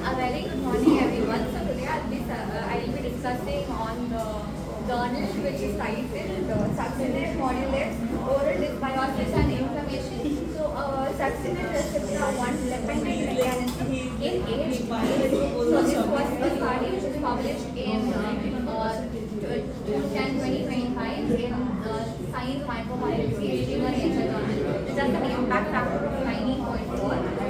A very good morning, everyone. So today I'll be discussing on the journal which is titled Succinate Modulates Oral Dysbiosis and Inflammation. So succinate receptor 1 dependent mechanism in age. So this was the study which was published in 2025 in Science Microbiology, Nature Journal. It has an impact factor of 90.4.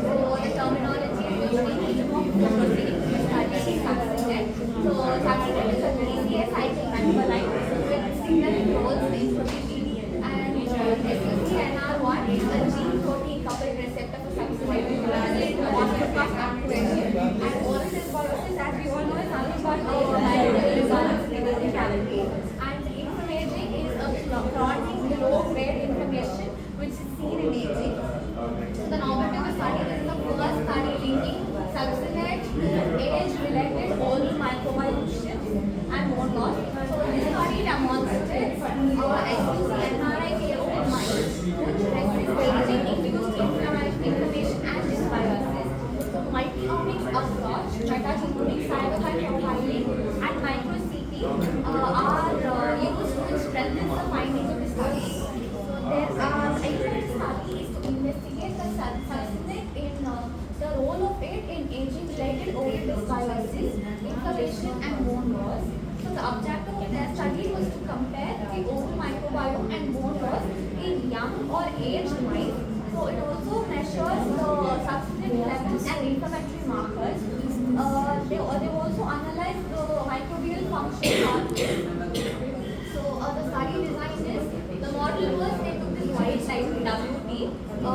So the terminology used in proceeding to the study is succinate. So succinate is a DCA cycle metabolite with signal roles in protein, and SECNR1 is a gene protein coupled receptor for succinate. It causes actuation, and oral dysbiosis, as we all know, is nothing but dietary imbalance in the calorie. And inflammaging is a chronic low-grade inflammation which is seen in aging. So the normative study is the first study linking succinate to age-related oral microbiome shifts and bone loss. So this study demonstrates SUCNRI-KO in mice which resist aging-induced inflammation and dysbiosis. So multi-omics approach, metagenomics, cytokine profiling, and micro-CT are used to strengthen the findings of the study. So there are excellent studies to investigate the succinate in the role of it in aging-related oral dysbiosis, inflammation, and bone loss. So the objective of their study was to compare the oral microbiome and bone loss in young or aged mice. So it also measures the succinate levels and inflammatory markers. They also analyze the microbial function. So the study design is, the model was, they took this white type WT, the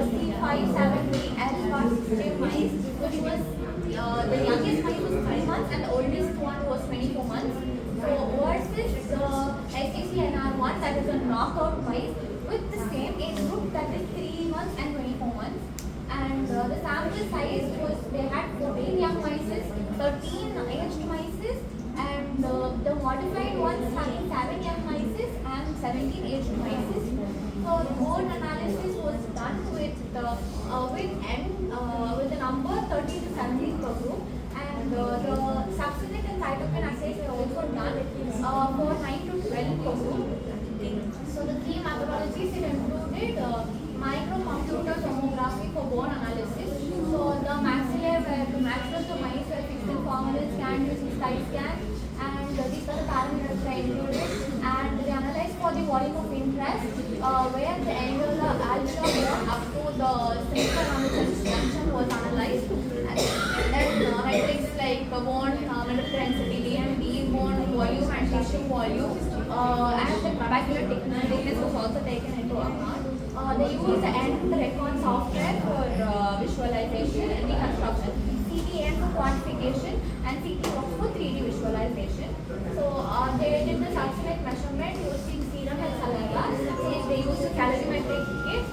C573L positive mice, which was the youngest mice was 3 months and the oldest one was 24 months. So versus SECNR1, that is a knockout mice with the same age group, that is 3 months and 24 months. And the sample size was, they had 14 young mice, 13 aged mice, and the modified ones having 7 young mice and 17 aged mice. So the bone analysis was done with the number 30 to 70 per group, and the succinate and cytokine assays were also done for 9 to 12 per group. So the key methodologies, it included microcomputer tomography for bone analysis. So the maxilla of the mice were fixed in formal scan using side scan, and these are the parameters they included. And they analyzed for the volume of interest, where the angular algebra up to the spherical extension was analyzed. And then metrics like bone mineral density, DMT, bone volume, and tissue volume, and the trabecular thickness was also taken into account. They used the end record software for visualization and reconstruction, CTN for quantification, and CTBox for 3D visualization. So they did the succinate measurement using serum and saliva. They used a calorimetric kit.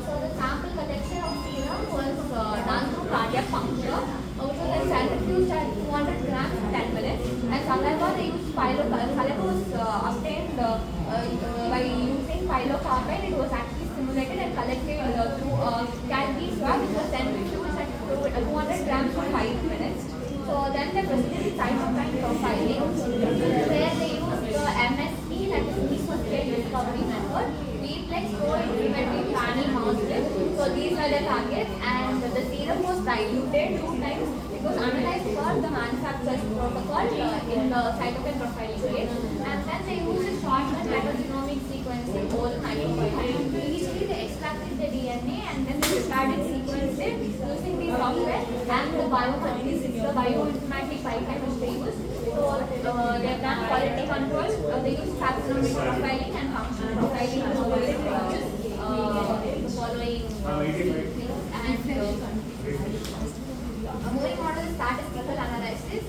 So the sample collection of serum was done through cardiac puncture, which was centrifuged at 200 grams in 10 minutes. And saliva, they used saliva was obtained by using pyrocarbon. It was actually stimulated and collected through Calvi swab, which was centrifuged at 200 grams for 5 minutes. So then they proceeded with cytokine profiling, where they used the MSP, that is mesosphere discovery method, Vplex pro-inflammatory panel mouse. So these were the targets, and the serum was diluted 2 times. It was analyzed for the manufacturer's protocol in the cytokine profiling kit, and then they used a shortcut metagenomic sequencing whole microbiome. Initially they extracted the DNA and then they started sequencing using the software and the bioinformatics pipeline which they used. So they have done quality control. They use taxonomic profiling and functional profiling to following things. And moving on to the statistical analysis,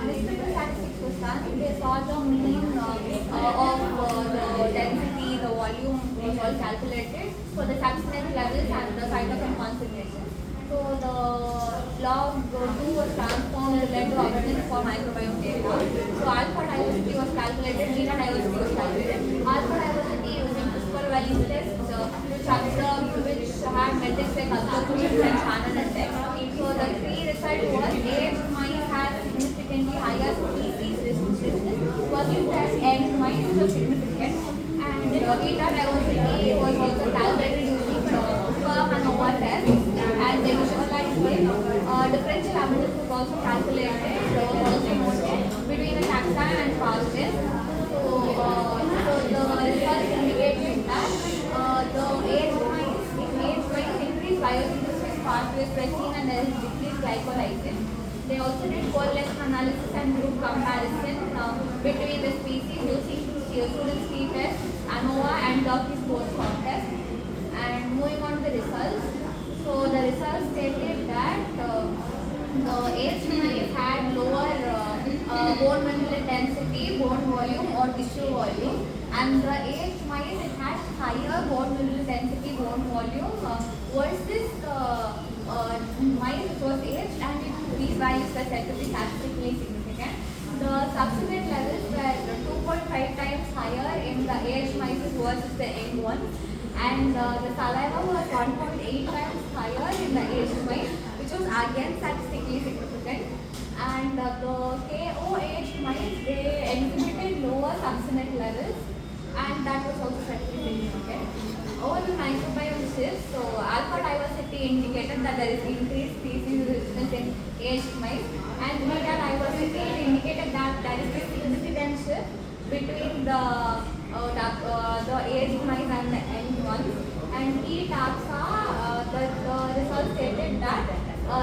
descriptive statistics was done. They saw the mean of the density, the volume was all calculated for the succinate levels and the cytokine concentration. So the log 2 was transformed to led to abundance for microbiome data. So alpha diversity was calculated, beta diversity was calculated. Alpha diversity using CRISPR Wallis test, which had metrics like alpha and Shannon index. So the key results differential abundance was also calculated, also noted between the taxa and Pascal. So the results indicated that the age-wise increased biosynthesis pathways protein and there is decreased glycolysis. They also did correlation analysis and group comparison between the species using student speed test, ANOVA and the sports contest. And moving on to the results. So the results stated that the aged mice had lower bone mineral density, bone volume or tissue volume, and the aged mice it had higher bone mineral density, bone volume versus mice which was aged, and these values were said to be statistically significant. The subsequent levels were 2.5 times higher in the aged mice versus the young ones, and the saliva was 1.8 times higher in the aged mice, which was again statistically significant. And the KO aged mice, they exhibited lower succinate levels, and that was also statistically significant. Over the microbiome shifts, so alpha diversity indicated that there is increased species resistance in aged mice, and beta diversity indicated that there is a significant shift between the aged mice and the young ones. And E taxa, the results stated that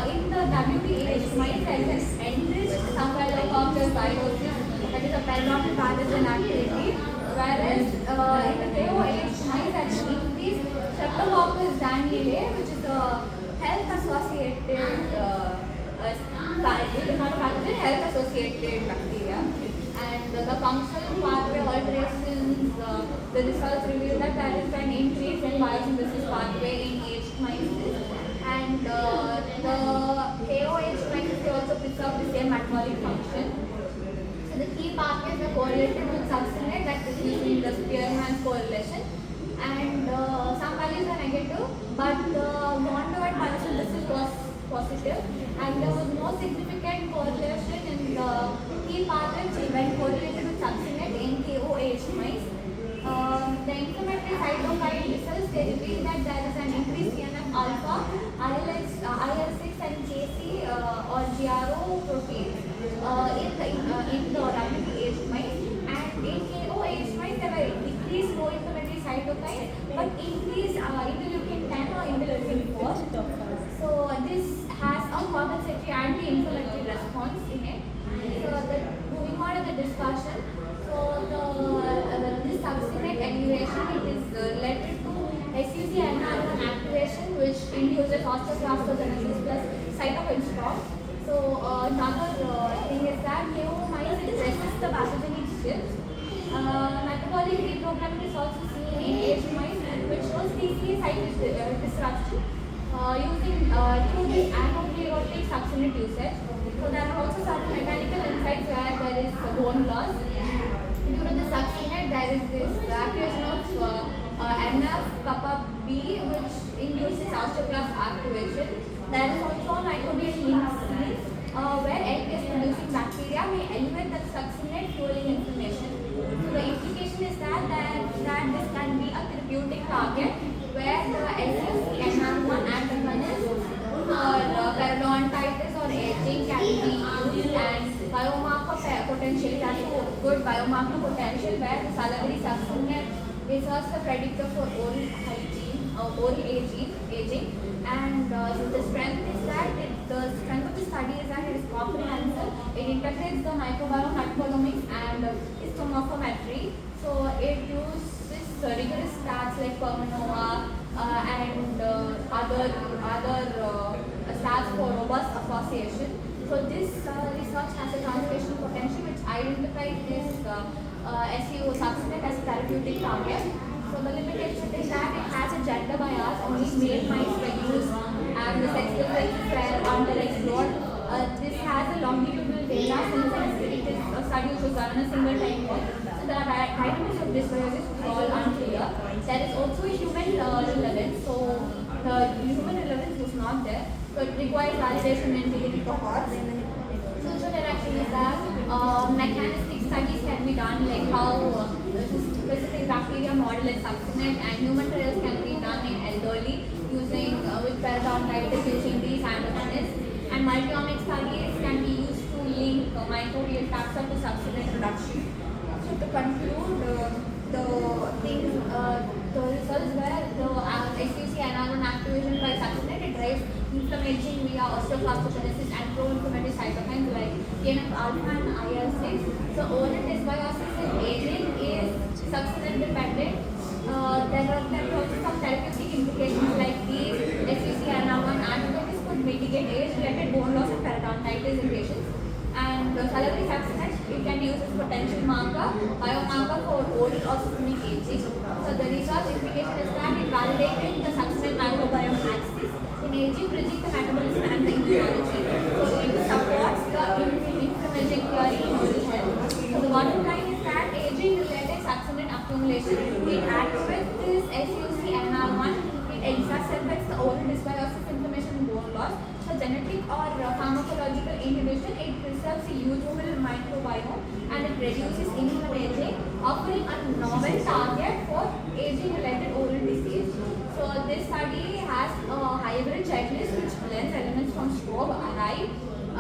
in the WB aged mice there is an enriched Staphylococcus virosis, that is a periodontal pathogen activity, whereas in the KO aged mice there is increased Streptococcus danielae, which is a health associated health associated bacteria. And the functional pathway alterations, the results reveal that there is an increase in biosynthesis pathway in aged mice, and the KO aged mice also preserve the same metabolic function. So the key pathways are correlated with succinate, that is using the Spearman's correlation, and some values are negative, but the non-divide biosynthesis was positive, and there was no significant correlation in the key pathways when correlated with succinate in KO aged mice. The inflammatory cytokine results, they reveal that there is an increased TNF alpha, IL-6 and KC or GRO proteins in the WB aged mice, and in KO aged mice there were decreased pro-inflammatory cytokine but increased interleukin 10 or interleukin 4. So this has a compensatory anti-inflammatory response in it. So moving on to the discussion. So this succinate activation, it is related to SUC-NR1 activation, which induces osteoclastogenesis plus cytokine storm. So another thing is that KO mice, it resists the pathogenic shifts. Metabolic reprogramming is also seen in aged mice, which shows TCA site disruption using through the anucleotic succinate usage. So there are also certain mechanical insights where there is bone loss. Due to the succinate, there is this activation of NF-kappa B, which induces osteoclast activation. There is also microbial linkage where LPS producing bacteria may elevate the succinate fueling inflammation. So the implication is that this can be a therapeutic target where the SUC-NR1 antagonist for periodontitis or aging can be used, and biomarker potential, it has a good biomarker potential where the salivary succinate is also a predictor for oral hygiene, oral aging. And so the strength is that the strength of the study is that it is comprehensive. It integrates the microbiome, metabolomics, and histomorphometry. So it uses rigorous stats like Permanova and other stats for robust association. So this research has a translation potential which identifies this SU succinate as a therapeutic target. So the limitation is that it has a gender bias, only male mice were used and the sex differences were underexplored. This has a longitudinal data since it is a study which was done in a single time point. So the dynamics of dysbiosis is all unclear. There is also a human relevance, so the human relevance was not there. So it requires validation in the cohorts. Social interaction is that mechanistic studies can be done, like how specific bacteria model is succinate, and human trials can be done in elderly using with periodontitis using these antagonists, and multi progression via osteoclastogenesis and pro-inflammatory cytokines like TNF-alpha and IL-6. So oral dysbiosis in aging is succinate dependent. There are also some therapeutic implications like these SUCNR1 antibodies could mitigate age-related bone loss and periodontitis in patients. And salivary succinate, it can be used as a potential biomarker for oral or systemic aging. So the research implication is that it validated the succinate microbiome axis in aging, bridging the metabolism and the immunology. So it supports the inflammaging theory in oral health. So the bottom line is that aging-related succinate accumulation, it acts with this SUCNR1, it exacerbates the oral dysbiosis, inflammation, and bone loss. So genetic or pharmacological inhibition, it preserves the youthful microbiome and it reduces immune aging, offering a novel target for aging-related oral disease. So this study has a hybrid checklist which blends elements from SCOBE, ARIVE,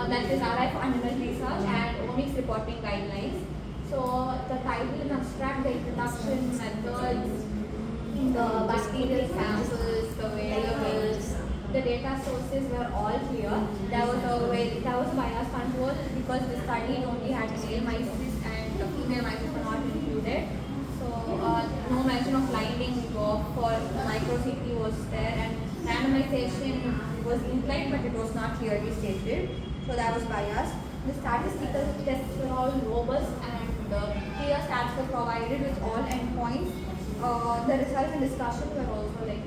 that is ARIVE for animal research, and omics reporting guidelines. So the title and abstract, the introduction, methods, the bacterial samples, the variables, the data sources were all clear. There was a bias control because the study only had male mice and the female mice were not included. So no mention of blinding for micro-CT was there, and randomization was implied but it was not clearly stated. So that was biased. The statistical tests were all robust and clear stats were provided with all endpoints. The results and discussions were also clear.